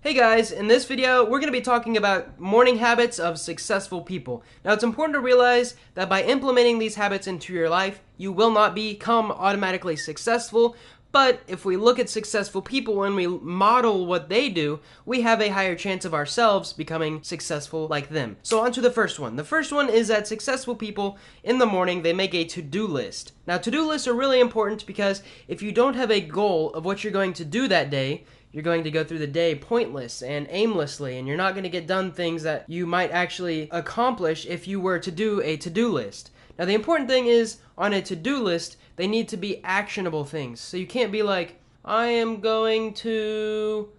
Hey guys, in this video we're going to be talking about morning habits of successful people. Now it's important to realize that by implementing these habits into your life, you will not become automatically successful, but if we look at successful people and we model what they do, we have a higher chance of ourselves becoming successful like them. So on to the first one. The first one is that successful people in the morning, they make a to-do list. Now to-do lists are really important because if you don't have a goal of what you're going to do that day, you're going to go through the day pointless and aimlessly, and you're not going to get done things that you might actually accomplish if you were to do a to-do list. Now, the important thing is, on a to-do list, they need to be actionable things. So you can't be like, I am going to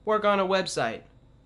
work on a website.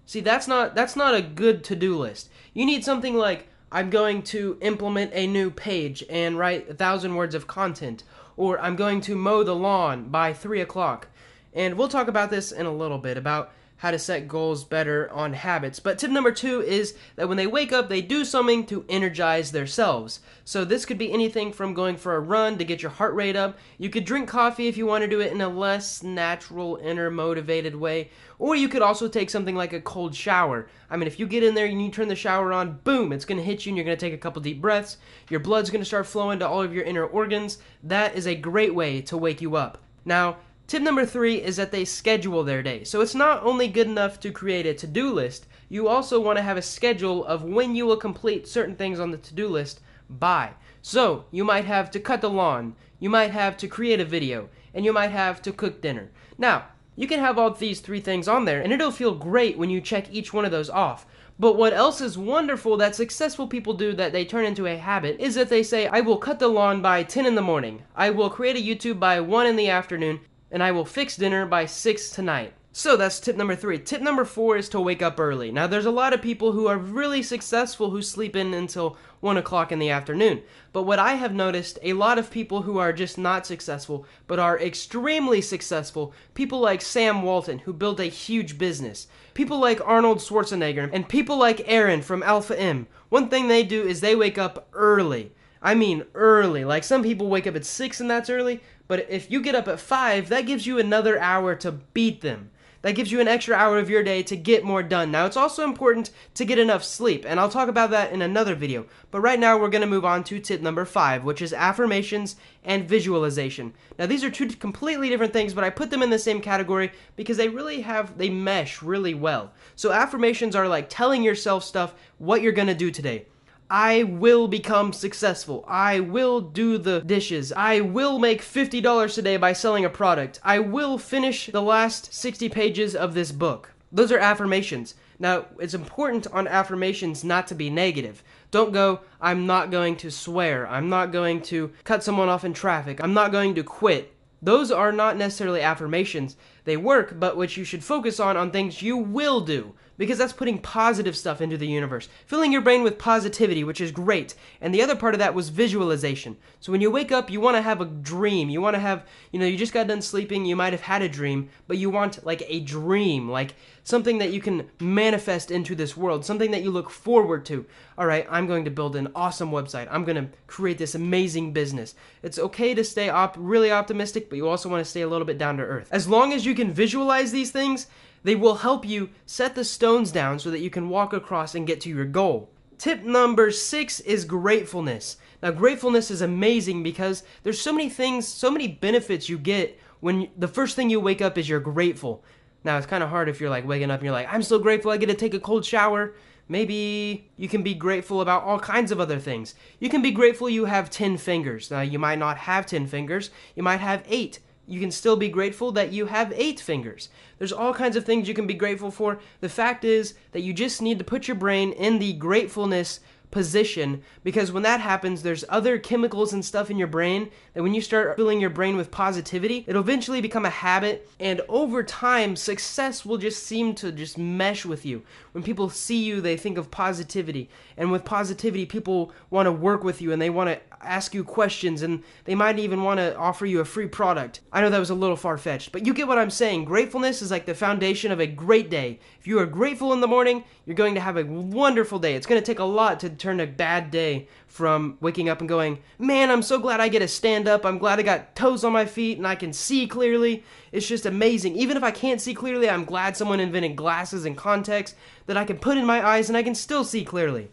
See, that's not a good to-do list. You need something like, I'm going to implement a new page and write 1,000 words of content, or I'm going to mow the lawn by 3 o'clock. And we'll talk about this in a little bit, about how to set goals better on habits. But tip number 2 is that when they wake up, they do something to energize themselves. So this could be anything from going for a run to get your heart rate up. You could drink coffee if you want to do it in a less natural, inner motivated way. Or you could also take something like a cold shower. I mean, if you get in there and you turn the shower on, boom, it's going to hit you and you're going to take a couple deep breaths. Your blood's going to start flowing to all of your inner organs. That is a great way to wake you up. Now, tip number 3 is that they schedule their day. So it's not only good enough to create a to-do list, you also want to have a schedule of when you will complete certain things on the to-do list by. So you might have to cut the lawn, you might have to create a video, and you might have to cook dinner. Now, you can have all these 3 things on there, and it'll feel great when you check each one of those off. But what else is wonderful that successful people do that they turn into a habit is that they say, I will cut the lawn by 10 in the morning, I will create a YouTube by 1 in the afternoon, and I will fix dinner by 6 tonight. So that's tip number 3. Tip number 4 is to wake up early. Now there's a lot of people who are really successful who sleep in until 1 o'clock in the afternoon. But what I have noticed, a lot of people who are just not successful, but are extremely successful, people like Sam Walton, who built a huge business, people like Arnold Schwarzenegger, and people like Aaron from Alpha M, one thing they do is they wake up early. I mean early. Like some people wake up at 6 and that's early, but if you get up at 5, that gives you another hour to beat them. That gives you an extra hour of your day to get more done. Now, it's also important to get enough sleep, and I'll talk about that in another video. But right now, we're going to move on to tip number 5, which is affirmations and visualization. Now, these are 2 completely different things, but I put them in the same category because they mesh really well. So affirmations are like telling yourself stuff, what you're going to do today. I will become successful. I will do the dishes. I will make $50 today by selling a product. I will finish the last 60 pages of this book. Those are affirmations. Now, it's important on affirmations not to be negative. Don't go, I'm not going to swear. I'm not going to cut someone off in traffic. I'm not going to quit. Those are not necessarily affirmations. They work, but what you should focus on things you will do, because that's putting positive stuff into the universe, filling your brain with positivity, which is great. And the other part of that was visualization. So when you wake up, you want to have a dream. You want to have, you just got done sleeping, you might have had a dream, but you want like a dream, like something that you can manifest into this world, something that you look forward to. All right, I'm going to build an awesome website. I'm going to create this amazing business. It's okay to stay really optimistic, but you also want to stay a little bit down to earth. As long as you can visualize these things, they will help you set the stones down so that you can walk across and get to your goal. Tip number 6 is gratefulness. Now, gratefulness is amazing because there's so many things, so many benefits you get when the first thing you wake up is you're grateful. Now, it's kind of hard if you're like waking up and you're like, I'm so grateful I get to take a cold shower. Maybe you can be grateful about all kinds of other things. You can be grateful you have 10 fingers. Now, you might not have 10 fingers. You might have 8. You can still be grateful that you have 8 fingers. There's all kinds of things you can be grateful for. The fact is that you just need to put your brain in the gratefulness position, because when that happens, there's other chemicals and stuff in your brain that when you start filling your brain with positivity, it'll eventually become a habit, and over time, success will just seem to just mesh with you. When people see you, they think of positivity, and with positivity, people want to work with you, and they want to ask you questions, and they might even want to offer you a free product. I know that was a little far-fetched, but you get what I'm saying. Gratefulness is like the foundation of a great day. If you are grateful in the morning, you're going to have a wonderful day. It's going to take a lot to turn a bad day from waking up and going, man, I'm so glad I get to stand up. I'm glad I got toes on my feet and I can see clearly. It's just amazing. Even if I can't see clearly, I'm glad someone invented glasses and contacts that I can put in my eyes and I can still see clearly.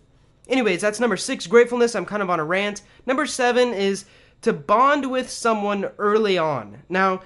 Anyways, that's number 6, gratefulness. I'm kind of on a rant. Number 7 is to bond with someone early on. Now,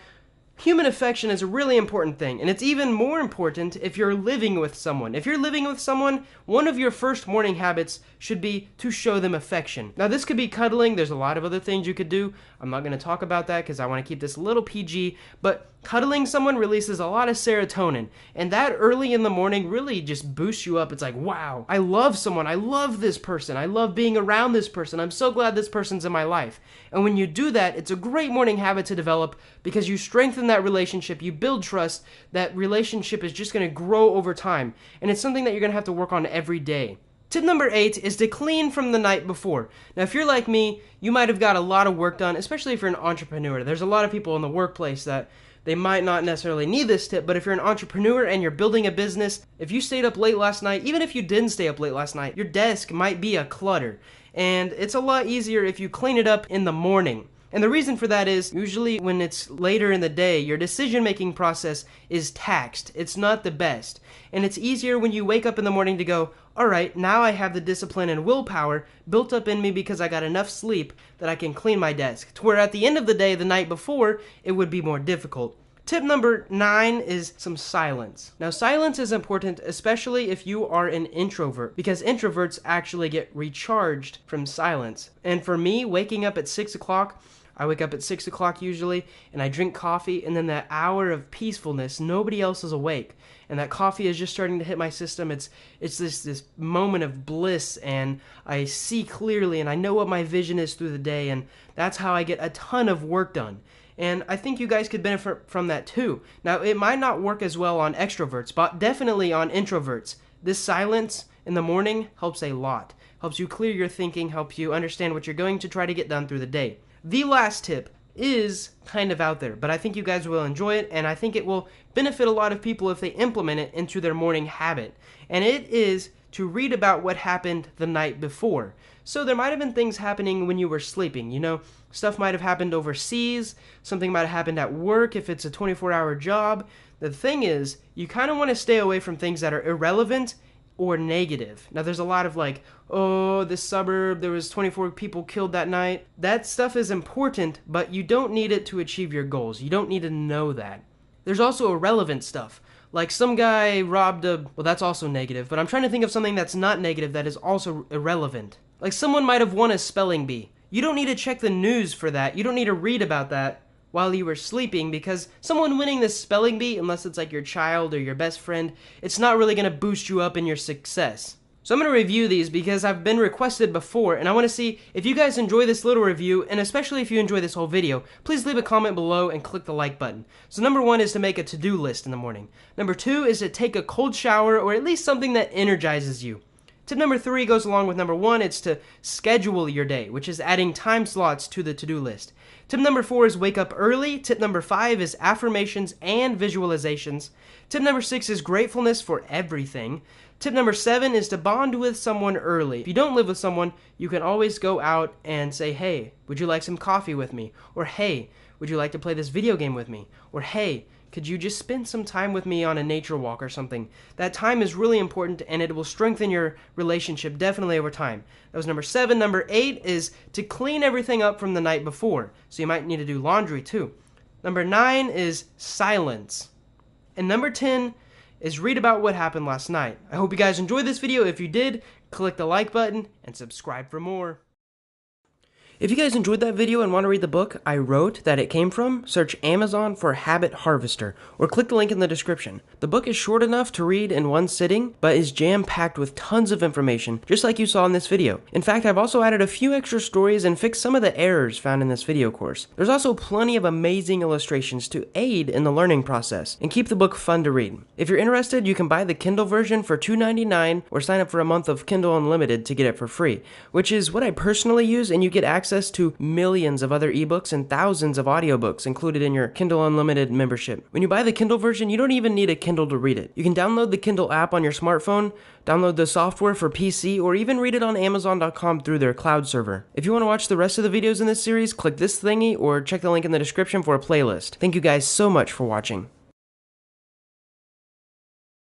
human affection is a really important thing, and it's even more important if you're living with someone. If you're living with someone, one of your first morning habits should be to show them affection. Now, this could be cuddling. There's a lot of other things you could do. I'm not going to talk about that because I want to keep this a little PG, but cuddling someone releases a lot of serotonin, and that early in the morning really just boosts you up. It's like, wow, I love someone. I love this person. I love being around this person. I'm so glad this person's in my life. And when you do that, it's a great morning habit to develop because you strengthen that relationship, you build trust. That relationship is just going to grow over time, and it's something that you're going to have to work on every day. Tip number 8 is to clean from the night before. Now, if you're like me, you might have got a lot of work done, especially if you're an entrepreneur. There's a lot of people in the workplace that they might not necessarily need this tip, but if you're an entrepreneur and you're building a business, if you stayed up late last night, even if you didn't stay up late last night, your desk might be a clutter. And it's a lot easier if you clean it up in the morning. And the reason for that is, usually when it's later in the day, your decision-making process is taxed. It's not the best. And it's easier when you wake up in the morning to go, alright, now I have the discipline and willpower built up in me because I got enough sleep that I can clean my desk. To where at the end of the day, the night before, it would be more difficult. Tip number 9 is some silence. Now, silence is important, especially if you are an introvert, because introverts actually get recharged from silence. And for me, waking up at 6 o'clock, I wake up at 6 o'clock usually, and I drink coffee, and then that hour of peacefulness, nobody else is awake, and that coffee is just starting to hit my system. It's this moment of bliss, and I see clearly, and I know what my vision is through the day, and that's how I get a ton of work done. And I think you guys could benefit from that too. Now, it might not work as well on extroverts, but definitely on introverts. This silence in the morning helps a lot. Helps you clear your thinking, helps you understand what you're going to try to get done through the day. The last tip is kind of out there, but I think you guys will enjoy it, and I think it will benefit a lot of people if they implement it into their morning habit. And it is to read about what happened the night before. So there might have been things happening when you were sleeping. You know, stuff might have happened overseas, something might have happened at work if it's a 24-hour job. The thing is, you kind of want to stay away from things that are irrelevant or negative. Now, there's a lot of like, oh, this suburb, there was 24 people killed that night. That stuff is important, but you don't need it to achieve your goals. You don't need to know that. There's also irrelevant stuff. Like some guy robbed a... Well, that's also negative, but I'm trying to think of something that's not negative that is also irrelevant. Like someone might have won a spelling bee. You don't need to check the news for that. You don't need to read about that while you were sleeping, because someone winning this spelling bee, unless it's like your child or your best friend, it's not really going to boost you up in your success. So I'm going to review these because I've been requested before, and I want to see if you guys enjoy this little review, and especially if you enjoy this whole video, please leave a comment below and click the like button. So number 1 is to make a to-do list in the morning. Number 2 is to take a cold shower, or at least something that energizes you. Tip number 3 goes along with number 1. It's to schedule your day, which is adding time slots to the to-do list. Tip number 4 is wake up early. Tip number 5 is affirmations and visualizations. Tip number 6 is gratefulness for everything. Tip number 7 is to bond with someone early. If you don't live with someone, you can always go out and say, hey, would you like some coffee with me? Or hey, would you like to play this video game with me? Or hey, could you just spend some time with me on a nature walk or something? That time is really important, and it will strengthen your relationship definitely over time. That was number 7. Number 8 is to clean everything up from the night before. So you might need to do laundry too. Number 9 is silence. And number 10 is read about what happened last night. I hope you guys enjoyed this video. If you did, click the like button and subscribe for more. If you guys enjoyed that video and want to read the book I wrote that it came from, search Amazon for Habit Harvester or click the link in the description. The book is short enough to read in one sitting, but is jam-packed with tons of information, just like you saw in this video. In fact, I've also added a few extra stories and fixed some of the errors found in this video course. There's also plenty of amazing illustrations to aid in the learning process and keep the book fun to read. If you're interested, you can buy the Kindle version for $2.99 or sign up for a month of Kindle Unlimited to get it for free, which is what I personally use, and you get access access to millions of other ebooks and thousands of audiobooks included in your Kindle Unlimited membership. When you buy the Kindle version, you don't even need a Kindle to read it. You can download the Kindle app on your smartphone, download the software for PC, or even read it on Amazon.com through their cloud server. If you want to watch the rest of the videos in this series, click this thingy or check the link in the description for a playlist. Thank you guys so much for watching.